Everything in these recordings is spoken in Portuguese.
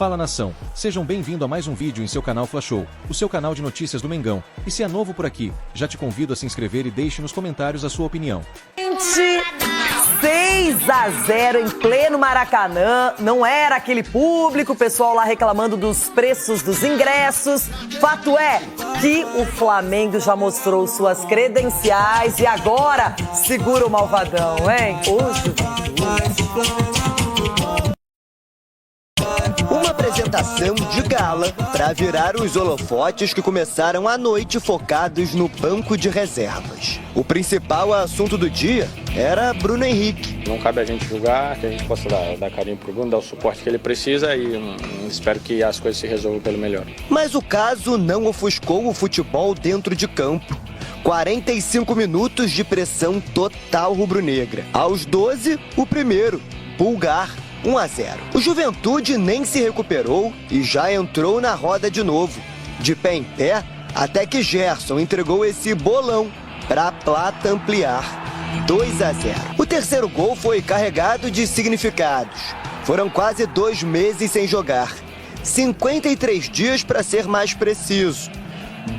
Fala nação, sejam bem-vindos a mais um vídeo em seu canal Fla Show, o seu canal de notícias do Mengão. E se é novo por aqui, já te convido a se inscrever e deixe nos comentários a sua opinião. 6-0 em pleno Maracanã, não era aquele público, o pessoal lá reclamando dos preços dos ingressos. Fato é que o Flamengo já mostrou suas credenciais e agora segura o malvadão, hein? Hoje uma apresentação de gala para virar os holofotes que começaram à noite focados no banco de reservas. O principal assunto do dia era Bruno Henrique. Não cabe a gente julgar, que a gente possa dar carinho pro Bruno, dar o suporte que ele precisa e espero que as coisas se resolvam pelo melhor. Mas o caso não ofuscou o futebol dentro de campo. 45 minutos de pressão total rubro-negra. Aos 12, o primeiro, Pulgar. 1-0. O Juventude nem se recuperou e já entrou na roda de novo. De pé em pé, até que Gerson entregou esse bolão para a Plata ampliar. 2-0. O terceiro gol foi carregado de significados. Foram quase 2 meses sem jogar. 53 dias para ser mais preciso.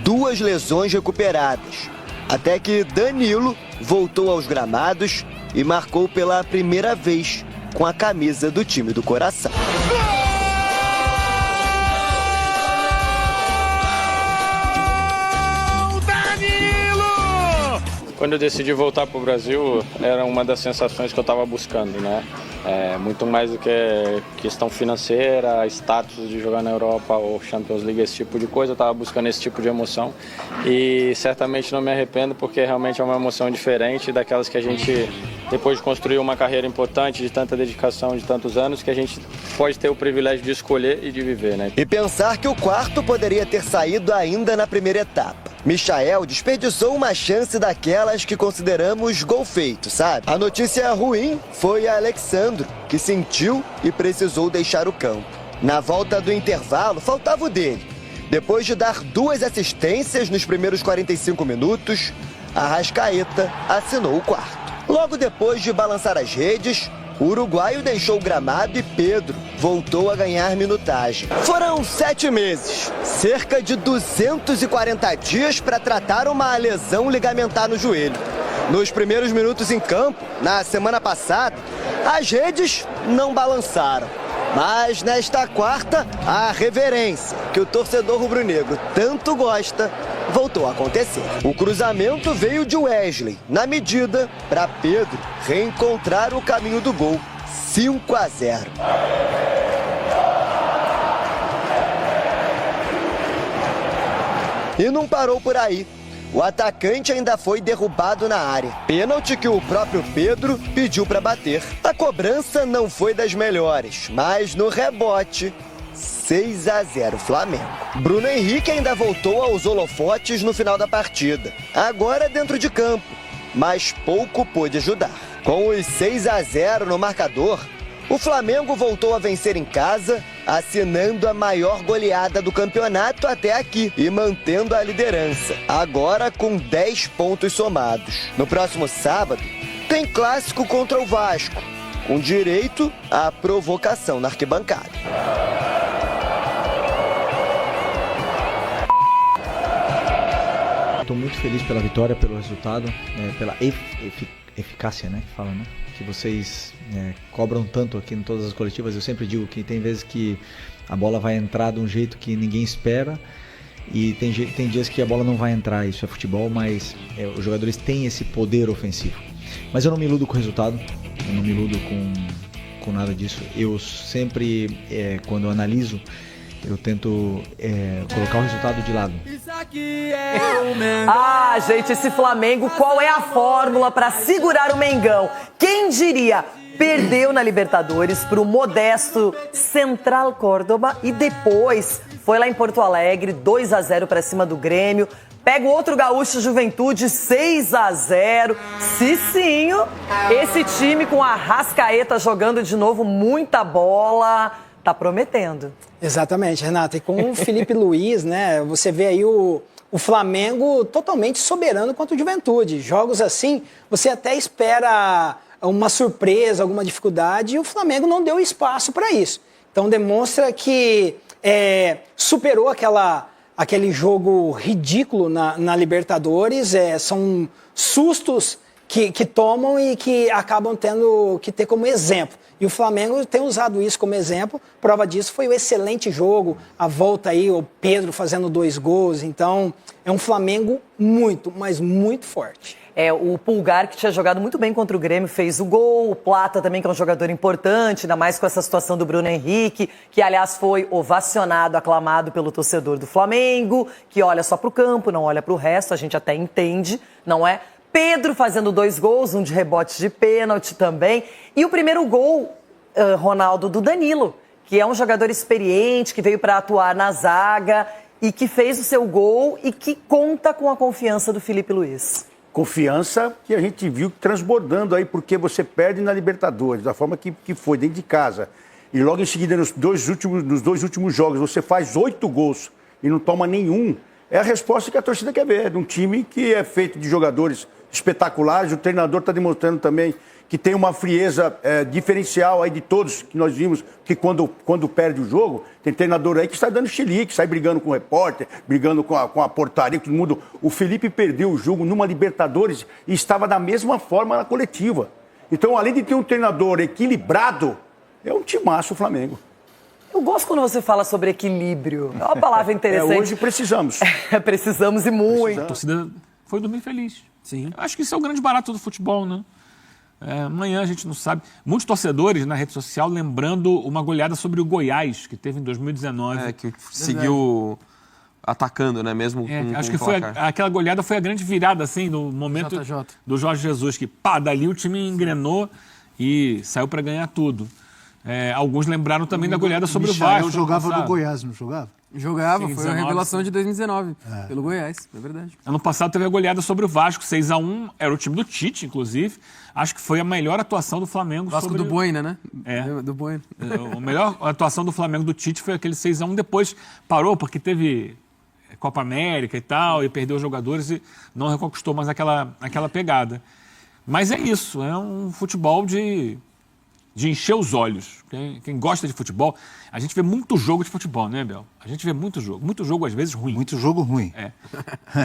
2 lesões recuperadas. Até que Danilo voltou aos gramados e marcou pela primeira vez com a camisa do time do coração. Quando eu decidi voltar para o Brasil, era uma das sensações que eu estava buscando, né? Muito mais do que questão financeira, status de jogar na Europa ou Champions League, esse tipo de coisa, eu estava buscando esse tipo de emoção e certamente não me arrependo porque realmente é uma emoção diferente daquelas que a gente, depois de construir uma carreira importante, de tanta dedicação, de tantos anos, que a gente pode ter o privilégio de escolher e de viver, né? E pensar que o quarto poderia ter saído ainda na primeira etapa. Michael desperdiçou uma chance daquelas que consideramos gol feito, sabe? A notícia ruim foi a Alexandro, que sentiu e precisou deixar o campo. Na volta do intervalo, faltava o dele. Depois de dar 2 assistências nos primeiros 45 minutos, Arrascaeta assinou o quarto. Logo depois de balançar as redes, o uruguaio deixou o gramado e Pedro voltou a ganhar minutagem. Foram 7 meses, cerca de 240 dias para tratar uma lesão ligamentar no joelho. Nos primeiros minutos em campo, na semana passada, as redes não balançaram. Mas nesta quarta, a reverência que o torcedor rubro-negro tanto gosta voltou a acontecer. O cruzamento veio de Wesley, na medida para Pedro reencontrar o caminho do gol. 5-0. E não parou por aí. O atacante ainda foi derrubado na área. Pênalti que o próprio Pedro pediu para bater. A cobrança não foi das melhores, mas no rebote, 6-0 Flamengo. Bruno Henrique ainda voltou aos holofotes no final da partida. Agora dentro de campo, mas pouco pôde ajudar. Com os 6-0 no marcador, o Flamengo voltou a vencer em casa, assinando a maior goleada do campeonato até aqui e mantendo a liderança, agora com 10 pontos somados. No próximo sábado, tem clássico contra o Vasco, com direito à provocação na arquibancada. Estou muito feliz pela vitória, pelo resultado, pela eficácia, né, que fala, né? Que vocês cobram tanto aqui em todas as coletivas. Eu sempre digo que tem vezes que a bola vai entrar de um jeito que ninguém espera e tem dias que a bola não vai entrar. Isso é futebol, mas os jogadores têm esse poder ofensivo. Mas eu não me iludo com o resultado, eu não me iludo com nada disso. Eu sempre, quando eu analiso, eu tento colocar o resultado de lado. Ah, gente, esse Flamengo, qual é a fórmula para segurar o Mengão? Quem diria? Perdeu na Libertadores para o modesto Central Córdoba e depois foi lá em Porto Alegre, 2-0 para cima do Grêmio. Pega o outro gaúcho, Juventude, 6-0. Cicinho, esse time com a Arrascaeta jogando de novo muita bola. Tá prometendo. Exatamente, Renata. E com o Felipe Luiz, né? Você vê aí o Flamengo totalmente soberano contra o Juventude. Jogos assim, você até espera uma surpresa, alguma dificuldade, e o Flamengo não deu espaço para isso. Então demonstra que superou aquele jogo ridículo na Libertadores. São sustos que tomam e que acabam tendo que ter como exemplo. E o Flamengo tem usado isso como exemplo. Prova disso foi o excelente jogo, a volta aí, o Pedro fazendo 2 gols. Então, é um Flamengo muito, mas muito forte. O Pulgar, que tinha jogado muito bem contra o Grêmio, fez o gol. O Plata também, que é um jogador importante, ainda mais com essa situação do Bruno Henrique, que, aliás, foi ovacionado, aclamado pelo torcedor do Flamengo, que olha só para o campo, não olha para o resto, a gente até entende, não é? Pedro fazendo 2 gols, um de rebote de pênalti também. E o primeiro gol, Ronaldo, do Danilo, que é um jogador experiente, que veio para atuar na zaga e que fez o seu gol e que conta com a confiança do Filipe Luís. Confiança que a gente viu transbordando aí, porque você perde na Libertadores, da forma que foi, dentro de casa. E logo em seguida, nos dois últimos jogos, você faz 8 gols e não toma nenhum. É a resposta que a torcida quer ver, de um time que é feito de jogadores espetaculares. O treinador está demonstrando também que tem uma frieza diferencial aí de todos que nós vimos, que quando perde o jogo, tem treinador aí que está dando chilique, sai brigando com o repórter, brigando com a portaria, todo mundo. O Felipe perdeu o jogo numa Libertadores e estava da mesma forma na coletiva. Então, além de ter um treinador equilibrado, é um timaço o Flamengo. Eu gosto quando você fala sobre equilíbrio. É uma palavra interessante. Hoje precisamos. Precisamos e muito. A torcida foi dormir feliz. Sim. Acho que isso é o grande barato do futebol, né? Amanhã a gente não sabe. Muitos torcedores na rede social lembrando uma goleada sobre o Goiás, que teve em 2019. Que seguiu atacando, né? Mesmo com acho que foi aquela goleada foi a grande virada, assim, no momento do Jorge Jesus, que dali o time engrenou e saiu para ganhar tudo. Alguns lembraram também da goleada sobre o Vasco. Eu jogava no Goiás, não jogava? Jogava, foi a revelação de 2019, pelo Goiás, é verdade. Ano passado teve a goleada sobre o Vasco, 6-1, era o time do Tite, inclusive. Acho que foi a melhor atuação do Flamengo. Vasco do Boina, né? Do Boina. A melhor atuação do Flamengo do Tite foi aquele 6-1, depois parou porque teve Copa América e tal, e perdeu os jogadores e não reconquistou mais aquela pegada. Mas é isso, é um futebol de encher os olhos. Quem gosta de futebol, a gente vê muito jogo de futebol, né, Bel? A gente vê muito jogo às vezes ruim. Muito jogo ruim.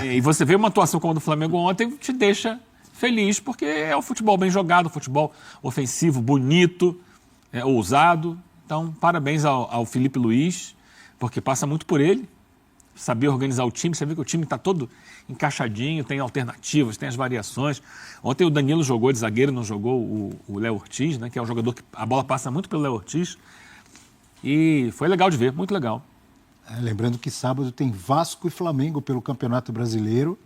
E você vê uma atuação como a do Flamengo ontem, te deixa feliz, porque é um futebol bem jogado, um futebol ofensivo, bonito, ousado. Então, parabéns ao Filipe Luís, porque passa muito por ele, saber organizar o time. Você vê que o time está todo encaixadinho, tem alternativas, tem as variações. Ontem o Danilo jogou de zagueiro, não jogou o Léo Ortiz, né, que é um jogador que a bola passa muito pelo Léo Ortiz. E foi legal de ver, muito legal. Lembrando que sábado tem Vasco e Flamengo pelo Campeonato Brasileiro.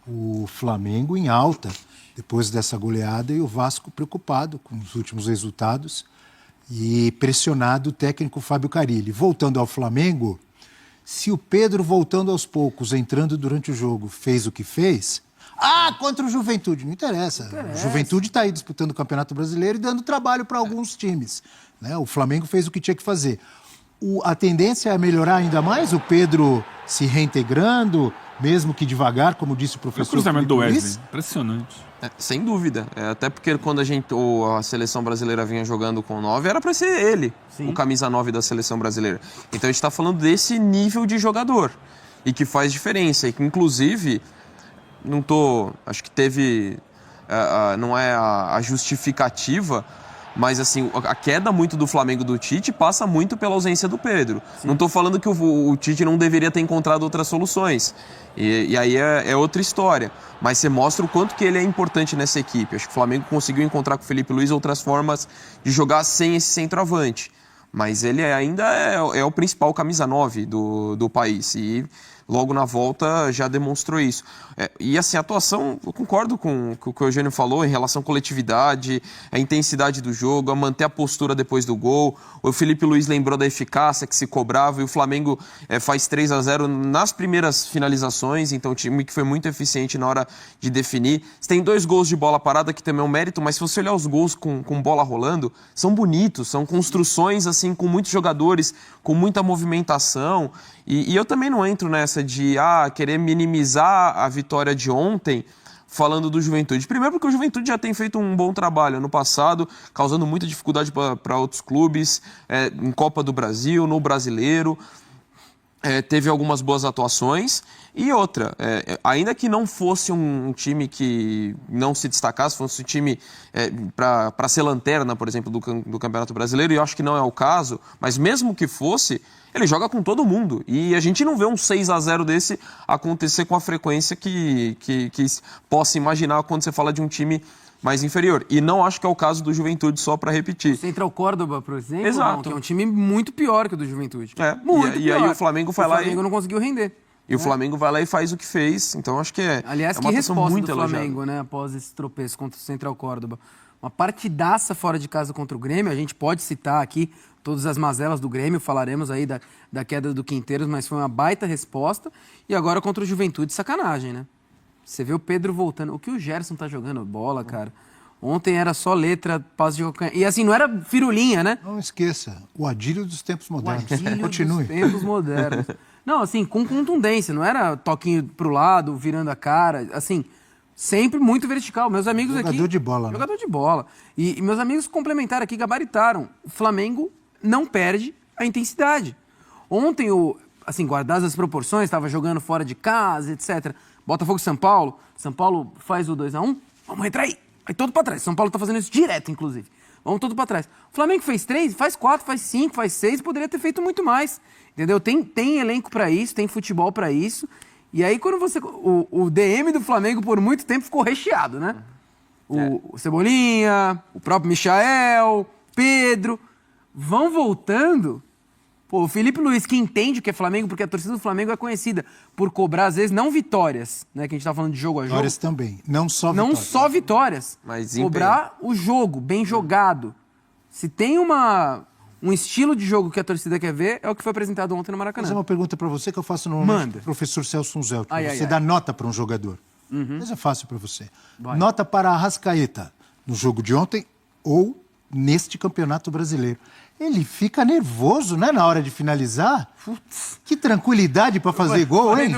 O Flamengo em alta depois dessa goleada e o Vasco preocupado com os últimos resultados e pressionado o técnico Fábio Carille. Voltando ao Flamengo, se o Pedro, voltando aos poucos, entrando durante o jogo, fez o que fez... contra o Juventude, não interessa. O Juventude está aí disputando o Campeonato Brasileiro e dando trabalho para alguns times, né? O Flamengo fez o que tinha que fazer. A tendência é melhorar ainda mais, o Pedro se reintegrando, mesmo que devagar, como disse o professor. O cruzamento do Wesley, impressionante. Sem dúvida. Até porque quando a seleção brasileira vinha jogando com 9, era para ser ele, o camisa 9 da seleção brasileira. Então a gente está falando desse nível de jogador e que faz diferença. E que, inclusive, acho que teve... não é a justificativa, mas assim, a queda muito do Flamengo do Tite passa muito pela ausência do Pedro. Sim. Não estou falando que o Tite não deveria ter encontrado outras soluções. E aí é outra história. Mas você mostra o quanto que ele é importante nessa equipe. Acho que o Flamengo conseguiu encontrar com o Filipe Luís outras formas de jogar sem esse centroavante. Mas ele ainda é o principal camisa 9 do país. E logo na volta já demonstrou isso. E assim, a atuação, eu concordo com o que o Eugênio falou em relação à coletividade, a intensidade do jogo, a manter a postura depois do gol. O Filipe Luís lembrou da eficácia que se cobrava e o Flamengo faz 3-0 nas primeiras finalizações, então o time que foi muito eficiente na hora de definir. Você tem 2 gols de bola parada, que também é um mérito, mas se você olhar os gols com bola rolando, são bonitos, são construções assim com muitos jogadores, com muita movimentação. E eu também não entro nessa de querer minimizar a vitória de ontem falando do Juventude. Primeiro porque o Juventude já tem feito um bom trabalho no passado, causando muita dificuldade para outros clubes, em Copa do Brasil, no Brasileiro. Teve algumas boas atuações. E outra, ainda que não fosse um time que não se destacasse, fosse um time para ser lanterna, por exemplo, do Campeonato Brasileiro, e eu acho que não é o caso, mas mesmo que fosse, ele joga com todo mundo. E a gente não vê um 6-0 desse acontecer com a frequência que possa imaginar quando você fala de um time mais inferior. E não acho que é o caso do Juventude, só para repetir. O Central Córdoba, por exemplo, Exato. Não, que é um time muito pior que o do Juventude. Muito pior. Aí o Flamengo foi lá O Flamengo não conseguiu render. E o Flamengo vai lá e faz o que fez. Então acho que Aliás, é que uma atuação resposta muito do Flamengo, né? Após esse tropeço contra o Central Córdoba. Uma partidaça fora de casa contra o Grêmio. A gente pode citar aqui todas as mazelas do Grêmio. Falaremos aí da queda do Quinteiros, mas foi uma baita resposta. E agora contra o Juventude, sacanagem, né? Você vê o Pedro voltando. O que o Gerson tá jogando bola, cara. Ontem era só letra, passe de qualquer... E assim, não era firulinha, né? Não esqueça, o Adílio dos tempos modernos. O Adílio Continue. dos tempos modernos. Não, assim, com contundência, não era toquinho pro lado, virando a cara, assim, sempre muito vertical. Meus amigos aqui... Jogador de bola, né? Jogador de bola. E meus amigos complementaram aqui, gabaritaram. O Flamengo não perde a intensidade. Ontem, assim, guardadas as proporções, estava jogando fora de casa, etc. Botafogo e São Paulo faz o 2-1, vamos retrair. Aí todo pra trás. São Paulo tá fazendo isso direto, inclusive. Vamos todo pra trás. O Flamengo fez 3, faz 4, faz 5, faz 6, poderia ter feito muito mais. Entendeu? Tem elenco pra isso, tem futebol pra isso. E aí quando você... O DM do Flamengo por muito tempo ficou recheado, né? O Cebolinha, o próprio Michael, Pedro. Vão voltando... Pô, o Felipe Luiz, que entende o que é Flamengo, porque a torcida do Flamengo é conhecida por cobrar, às vezes, não vitórias, né? Que a gente tá falando de jogo a jogo. Vitórias também, não só vitórias. Não só vitórias. Mas cobrar o jogo, bem jogado. Se tem um estilo de jogo que a torcida quer ver, é o que foi apresentado ontem no Maracanã. Vou fazer uma pergunta para você que eu faço normalmente pro professor Celso Unzelt. Você dá nota para um jogador. Mas é fácil para você. Vai. Nota para a Arrascaeta no jogo de ontem ou neste Campeonato Brasileiro. Ele fica nervoso, né, na hora de finalizar. Putz. Que tranquilidade para fazer gol, hein?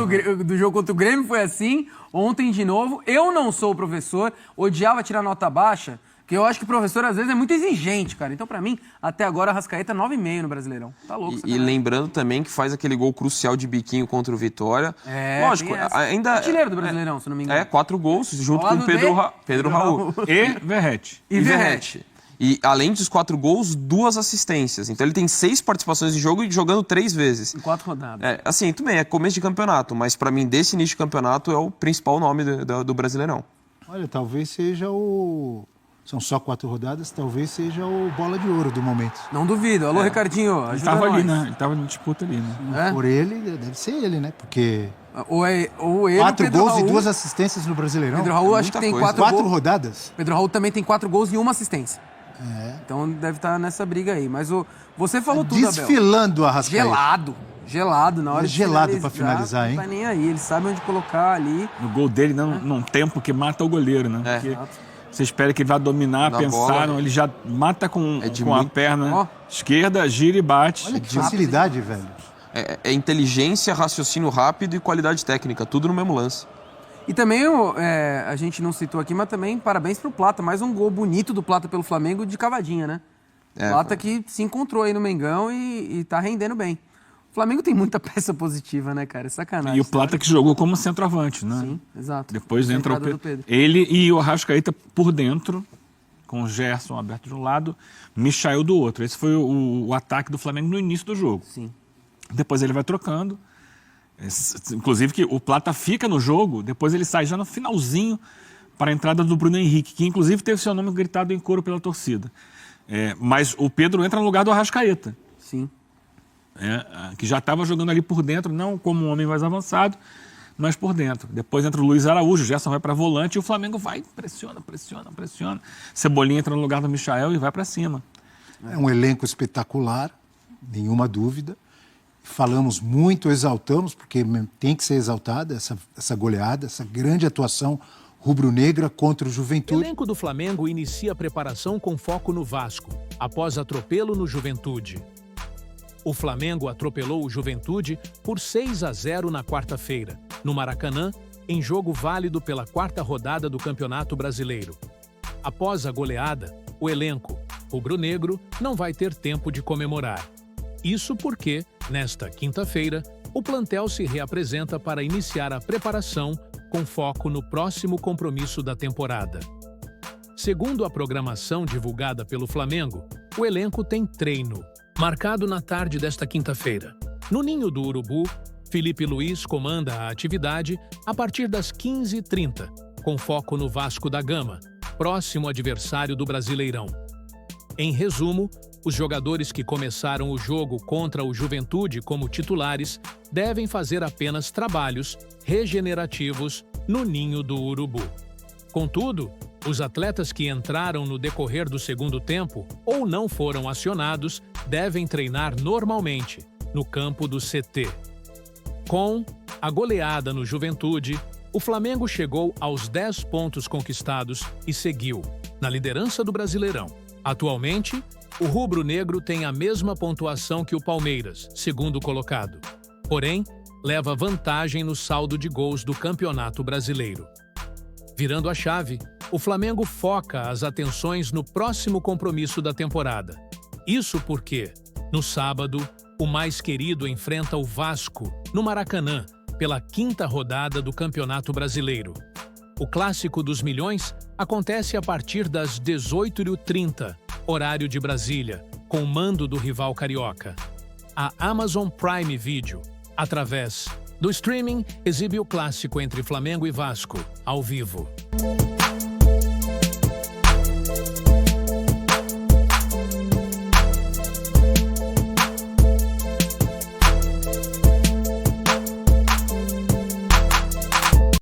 Do jogo contra o Grêmio foi assim, ontem de novo. Eu não sou o professor, odiava tirar nota baixa, porque eu acho que o professor às vezes é muito exigente, cara. Então, pra mim, até agora, a Arrascaeta é 9,5 no Brasileirão. Tá louco. E lembrando também que faz aquele gol crucial de biquinho contra o Vitória. Lógico, ainda... Artilheiro do Brasileirão, se não me engano. 4 gols, junto com o Pedro Raul. E Verratti. E Verratti. E além dos 4 gols, 2 assistências. Então ele tem 6 participações em jogo e jogando 3 vezes. Em 4 rodadas. Assim, tudo bem, é começo de campeonato, mas pra mim, desse início de campeonato, é o principal nome do Brasileirão. Olha, talvez seja o... São só 4 rodadas, talvez seja o bola de ouro do momento. Não duvido. Alô, Ricardinho, Ele ajuda tava nós. ali, né? Ele tava na disputa ali, né? Por ele, deve ser ele, né? Porque... Ou ele, 4 Pedro gols Raul. e 2 assistências no Brasileirão. Pedro Raul acho que tem 4 4 gols. rodadas. Pedro Raul também tem 4 gols e 1 assistência. Então deve estar nessa briga aí. Mas você falou tudo, Abel. Desfilando a Arrascaeta. Gelado na hora de gelado para finalizar, hein? Não tá nem aí, ele sabe onde colocar ali. No gol dele, num tempo que mata o goleiro, né? Porque você espera que ele vá dominar, Na pensar, bola, não, ele já mata com a perna Ó. esquerda, gira e bate. Olha que facilidade, velho. É inteligência, raciocínio rápido e qualidade técnica, tudo no mesmo lance. E também, a gente não citou aqui, mas também parabéns pro Plata. Mais um gol bonito do Plata pelo Flamengo de cavadinha, né? Plata que se encontrou aí no Mengão e tá rendendo bem. O Flamengo tem muita peça positiva, né, cara? É sacanagem. E o Plata que jogou como centroavante, né? Sim, exato. Depois entra o do Pedro. Ele e o Arrascaeta por dentro, com o Gerson aberto de um lado, Michael do outro. Esse foi o ataque do Flamengo no início do jogo. Sim. Depois ele vai trocando. Inclusive que o Plata fica no jogo, depois ele sai já no finalzinho para a entrada do Bruno Henrique, que inclusive teve seu nome gritado em coro pela torcida. Mas o Pedro entra no lugar do Arrascaeta. Sim. Que já estava jogando ali por dentro, não como um homem mais avançado, mas por dentro. Depois entra o Luiz Araújo, o Gerson vai para volante e o Flamengo vai, pressiona. Cebolinha entra no lugar do Michael e vai para cima. É um elenco espetacular, nenhuma dúvida. Falamos muito, exaltamos, porque tem que ser exaltada essa goleada, essa grande atuação rubro-negra contra o Juventude. O elenco do Flamengo inicia a preparação com foco no Vasco, após atropelo no Juventude. O Flamengo atropelou o Juventude por 6-0 na quarta-feira, no Maracanã, em jogo válido pela 4ª rodada do Campeonato Brasileiro. Após a goleada, o elenco rubro-negro não vai ter tempo de comemorar. Isso porque, nesta quinta-feira, o plantel se reapresenta para iniciar a preparação com foco no próximo compromisso da temporada. Segundo a programação divulgada pelo Flamengo, o elenco tem treino, marcado na tarde desta quinta-feira. No Ninho do Urubu, Felipe Luiz comanda a atividade a partir das 15h30, com foco no Vasco da Gama, próximo adversário do Brasileirão. Em resumo, os jogadores que começaram o jogo contra o Juventude como titulares devem fazer apenas trabalhos regenerativos no Ninho do Urubu. Contudo, os atletas que entraram no decorrer do segundo tempo ou não foram acionados devem treinar normalmente no campo do CT. Com a goleada no Juventude, o Flamengo chegou aos 10 pontos conquistados e seguiu na liderança do Brasileirão. Atualmente, o rubro-negro tem a mesma pontuação que o Palmeiras, segundo colocado. Porém, leva vantagem no saldo de gols do Campeonato Brasileiro. Virando a chave, o Flamengo foca as atenções no próximo compromisso da temporada. Isso porque, no sábado, o mais querido enfrenta o Vasco, no Maracanã, pela 5ª rodada do Campeonato Brasileiro. O Clássico dos Milhões acontece a partir das 18h30, horário de Brasília, com mando do rival carioca. A Amazon Prime Video, através do streaming, exibe o clássico entre Flamengo e Vasco, ao vivo.